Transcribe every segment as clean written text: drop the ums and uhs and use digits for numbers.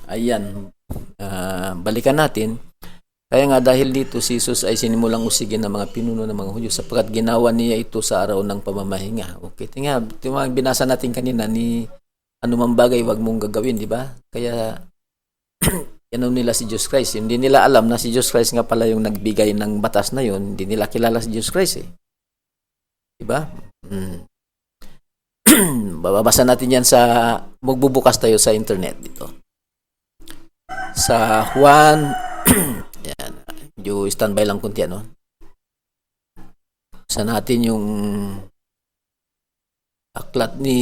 Ayan, balikan natin. Kaya nga dahil dito si Jesus ay sinimulang usigin ng mga pinuno ng mga Hudyo sapagkat ginawa niya ito sa araw ng pamamahinga. Okay, tingnan, binasa natin kanina ni anumang bagay wag mong gagawin, di ba? Kaya yan nila si Jesus Christ. Hindi nila alam na si Jesus Christ nga pala yung nagbigay ng batas na yun. Hindi nila kilala si Jesus Christ eh. Di ba? Babasa natin yan sa magbubukas tayo sa internet dito. Sa Juan yan. Medyo standby lang kunti ano. Sa natin yung aklat ni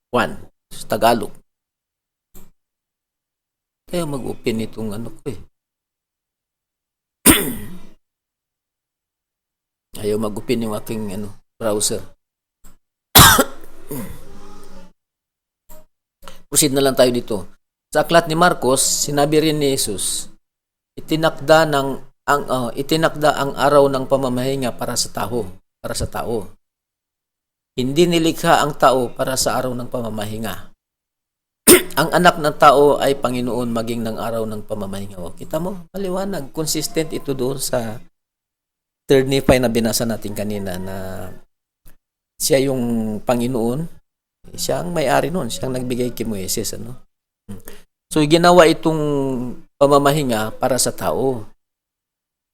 Juan sa Tagalog. Kaya mag-open itong ano ko eh. Ayaw mag-open yung aking browser. Proceed na lang tayo dito. Sa aklat ni Marcos, sinabi rin ni Jesus, itinakda ang araw ng pamamahinga para sa tao. Hindi nilikha ang tao para sa araw ng pamamahinga. Ang anak ng tao ay Panginoon maging ng araw ng pamamahinga. O, kita mo, maliwanag, consistent ito doon sa 35 na binasa natin kanina na siya yung Panginoon, siya ang may-ari noon, siya ang nagbigay kay Moises, ano? So, ginawa itong pamamahinga para sa tao.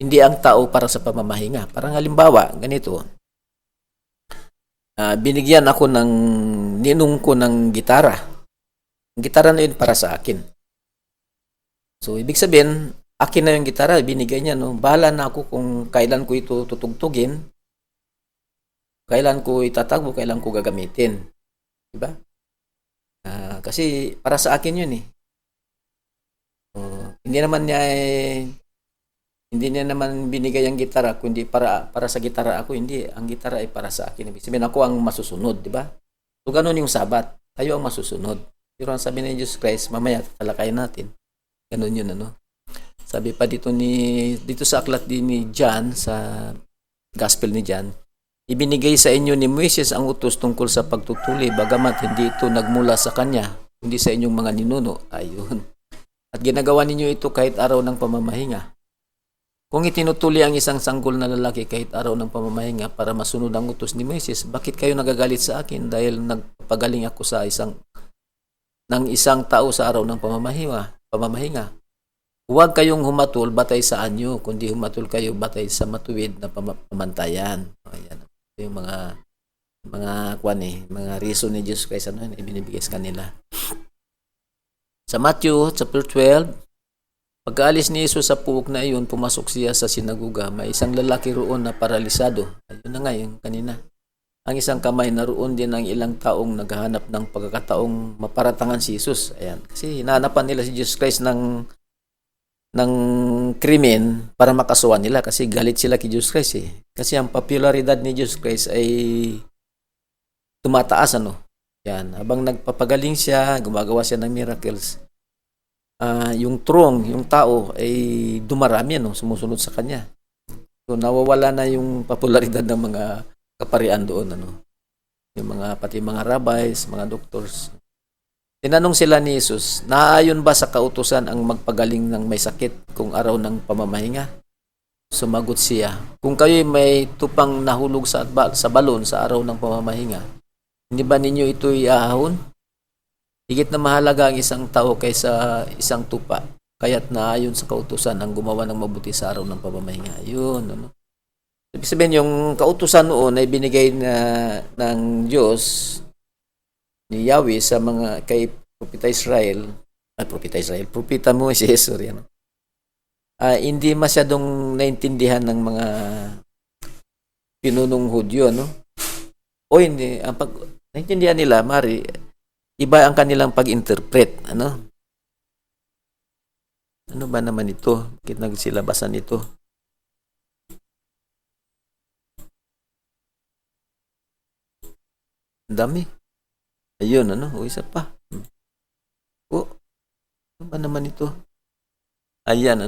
Hindi ang tao para sa pamamahinga. Parang halimbawa, ganito. Binigyan ako ninong ko ng gitara. Ang gitara na yun para sa akin. So, ibig sabihin, akin na yung gitara, binigay niya, no? Bahala na ako kung kailan ko ito tutugtugin, kailan ko itatagbo, kailan ko gagamitin. Diba? Kasi para sa akin yun eh. Hindi niya naman binigay ang gitara kundi para sa gitara ako, hindi. Ang gitara ay para sa akin. Ibig sabihin ako ang masusunod, di ba? So, ganun yung sabat. Tayo ang masusunod. Pero ang sabi ni Jesus Christ, mamaya tatalakayin natin. Ganun yun, ano? Sabi pa dito sa aklat din ni John, sa Gospel ni John, ibinigay sa inyo ni Moises ang utos tungkol sa pagtutuli, bagamat hindi ito nagmula sa kanya, kundi sa inyong mga ninuno. Ayun. At ginagawa ninyo ito kahit araw ng pamamahinga. Kung itinutuli ang isang sanggol na lalaki kahit araw ng pamamahinga para masunod ang utos ni Moises, bakit kayo nagagalit sa akin dahil nagpapagaling ako ng isang tao sa araw ng pamamahinga? Huwag kayong humatul batay sa anyo, kundi humatul kayo batay sa matuwid na pamantayan. Ayan. Yung mga reason ni Jesus Christ ibinibigay sa kanila. Sa Matthew chapter 12, pagkaalis ni Jesus sa puok na iyon, pumasok siya sa sinaguga. May isang lalaki roon na paralisado. Ayun na nga yung kanina. Ang isang kamay naroon din ang ilang taong naghahanap ng pagkakataong maparatangan si Jesus. Ayan. Kasi hinahanapan nila si Jesus Christ ng krimen para makasuhan nila kasi galit sila kay Jesus Christ eh. Kasi ang popularidad ni Jesus Christ ay tumataas Yan, habang nagpapagaling siya, gumagawa siya ng miracles. Yung tao ay dumarami sumusunod sa kanya. So nawawala na yung popularidad ng mga kaparian doon Yung pati mga rabbis, mga doctors. Tinanong sila ni Jesus, naayon ba sa kautusan ang magpagaling ng may sakit kung araw ng pamamahinga? Sumagot siya, kung kayo'y may tupang nahulog sa balon sa araw ng pamamahinga, hindi ba ninyo ito iahon? Higit na mahalaga ang isang tao kaysa isang tupa, kaya't naayon sa kautusan ang gumawa ng mabuti sa araw ng pamamahinga. Yun, Ibig sabihin, yung kautusan noon ay binigay ng Diyos ni Yahweh sa kay Propeta Moises, hindi masyadong naintindihan ng mga pinunong Hudyo, O hindi, naintindihan nila, iba ang kanilang pag-interpret, Ano ba naman ito? Bakit nagsilabasan ito? Ang dami. Ayun, o isa pa. Ano ba naman ito? Ayan,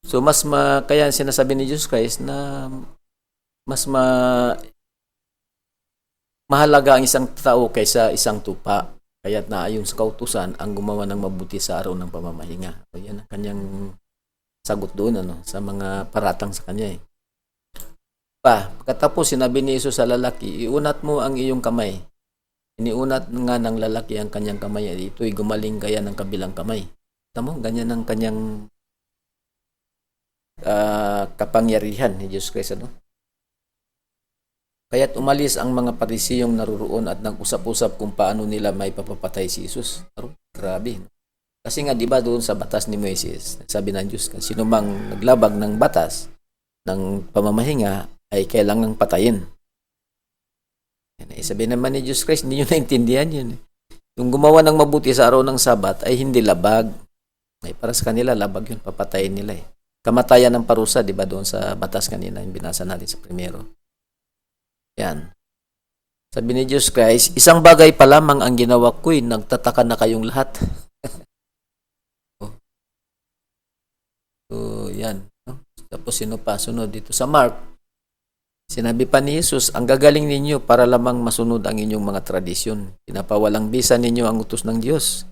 So, kaya sinasabi ni Jesus Christ na mas mahalaga ang isang tao kaysa isang tupa. Kaya't naayon sa kautusan ang gumawa ng mabuti sa araw ng pamamahinga. So, yan ang kanyang sagot doon sa mga paratang sa kanya eh. Pagkatapos sinabi ni Jesus sa lalaki, iunat mo ang iyong kamay. Iniunat nga ng lalaki ang kanyang kamay. Ito'y gumaling kaya ng kabilang kamay. Tama mo, ganyan ang kanyang kapangyarihan ni Jesus Christ. Kaya't umalis ang mga Parisiyong naruroon at nag-usap-usap kung paano nila may papapatay si Jesus. Grabe. Kasi nga, di ba doon sa batas ni Moises, sabi ng Diyos, sino mang naglabag ng batas ng pamamahinga ay kailangang patayin. Sabi naman ni Jesus Christ, hindi nyo naintindihan yun. Yung gumawa ng mabuti sa araw ng Sabat ay hindi labag. Ay para sa kanila, labag yun, papatayin nila eh. Kamatayan ng parusa, di ba doon sa batas kanina, yung binasa natin sa primero. Yan. Sabi ni Jesus Christ, isang bagay pa lamang ang ginawa ko'y nagtataka na kayong lahat. So, yan. Tapos sino pa? Sunod dito sa Mark. Sinabi pa ni Jesus, ang gagaling ninyo para lamang masunod ang inyong mga tradisyon. Pinapawalang bisa ninyo ang utos ng Diyos.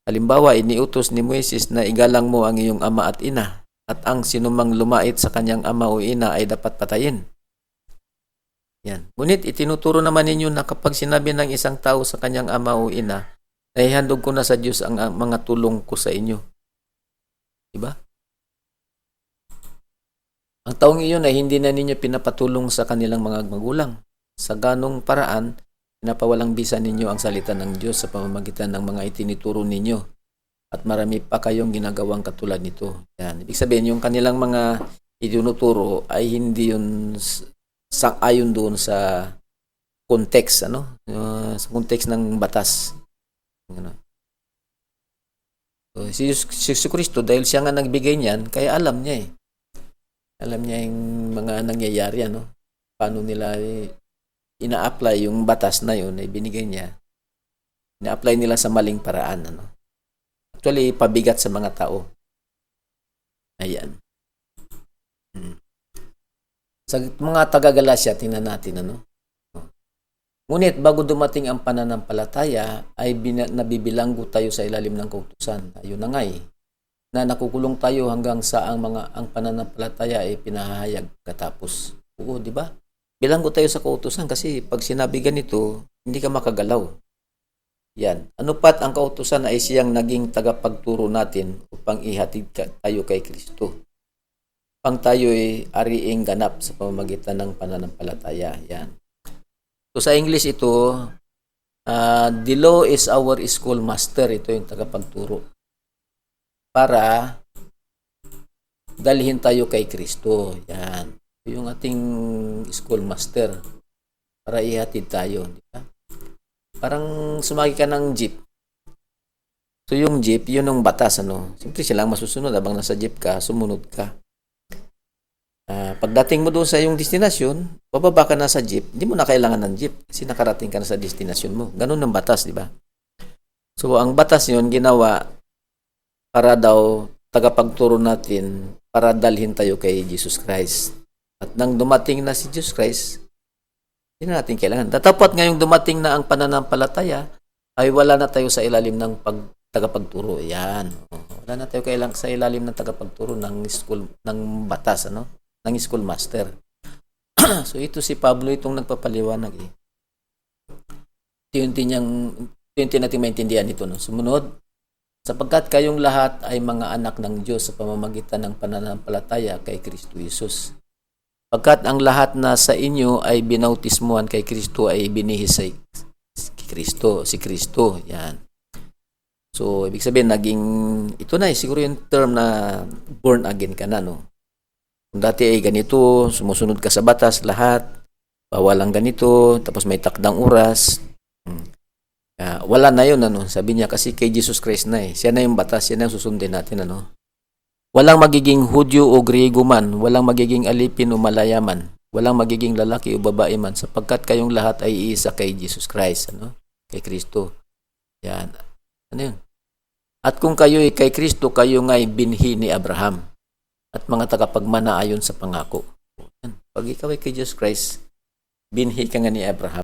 Halimbawa, iniutos ni Moises na igalang mo ang iyong ama at ina, at ang sinumang lumait sa kanyang ama o ina ay dapat patayin. Yan. Ngunit itinuturo naman ninyo na kapag sinabi ng isang tao sa kanyang ama o ina, naihandog ko na sa Diyos ang mga tulong ko sa inyo. Diba? Ang taong iyon ay hindi na ninyo pinapatulong sa kanilang mga magulang. Sa ganong paraan, pinapawalang bisa ninyo ang salita ng Diyos sa pamamagitan ng mga itinuturo ninyo. At marami pa kayong ginagawang katulad nito. Yan. Ibig sabihin, yung kanilang mga itinuturo ay hindi yun sang-ayon doon sa context, sa context ng batas. So, si Kristo, dahil siya nga nagbigay niyan, kaya alam niya eh. Alam niya yung mga nangyayari, paano nila ina-apply yung batas na yun, ay binigay niya. Ina-apply nila sa maling paraan, Actually, pabigat sa mga tao. Ayan. Sa mga taga-Galasya, tingnan natin, Ngunit bago dumating ang pananampalataya, ay nabibilanggo tayo sa ilalim ng kautusan. Ayun na nga na nakukulong tayo hanggang sa ang pananampalataya ay pinahahayag katapos. Oo, di ba? Bilanggo tayo sa kautusan kasi pag sinabi ganito, hindi ka makagalaw. Yan. Ano pat ang kautusan ay siyang naging tagapagturo natin upang ihatid tayo kay Kristo. Pang tayo ay ariing ganap sa pamamagitan ng pananampalataya. Yan. So sa English ito, the law is our schoolmaster. Ito yung tagapagturo. Para dalhin tayo kay Kristo. Yan. Ito yung ating schoolmaster. Para ihatid tayo. Di ba? Parang sumagi ka ng jeep. So yung jeep, yun yung batas. Siyempre silang masusunod. Habang nasa jeep ka, sumunod ka. Pagdating mo doon sa iyong destinasyon, bababa ka na sa jeep, hindi mo na kailangan ng jeep kasi nakarating ka na sa destinasyon mo. Ganun ang batas, di ba? So, ang batas yun, ginawa para daw tagapagturo natin para dalhin tayo kay Jesus Christ. At nang dumating na si Jesus Christ, hindi na natin kailangan. Tatapat ngayong dumating na ang pananampalataya, ay wala na tayo sa ilalim ng tagapagturo. Yan. Wala na tayo kailangan sa ilalim ng tagapagturo ng batas, ng schoolmaster. So ito si Pablo itong nagpapaliwanag eh. Unti natin maintindihan ito. Sumunod, sapagkat kayong lahat ay mga anak ng Diyos sa pamamagitan ng pananampalataya kay Kristo Jesus. Pagkat ang lahat na sa inyo ay binautismuhan kay Kristo ay binihis si Kristo. Yan. So, ibig sabihin, ito na siguro yung term na born again ka na, Kung dati ay ganito, sumusunod ka sa batas, lahat, bawal ang ganito, tapos may takdang oras. Wala na yun, Sabi niya, kasi kay Jesus Christ na Siya na yung batas, siya na yung susundin natin, Walang magiging Hudyo o Griego man, walang magiging alipin o malayaman, walang magiging lalaki o babae man, sapagkat kayong lahat ay iisa kay Jesus Christ, Kay Kristo. Yan. Ano yun? At kung kayo ay kay Kristo, kayo nga'y binhi ni Abraham at mga tagapagmana ayon sa pangako. Pag ikaw ay kay Jesus Christ, binhi ka nga ni Abraham.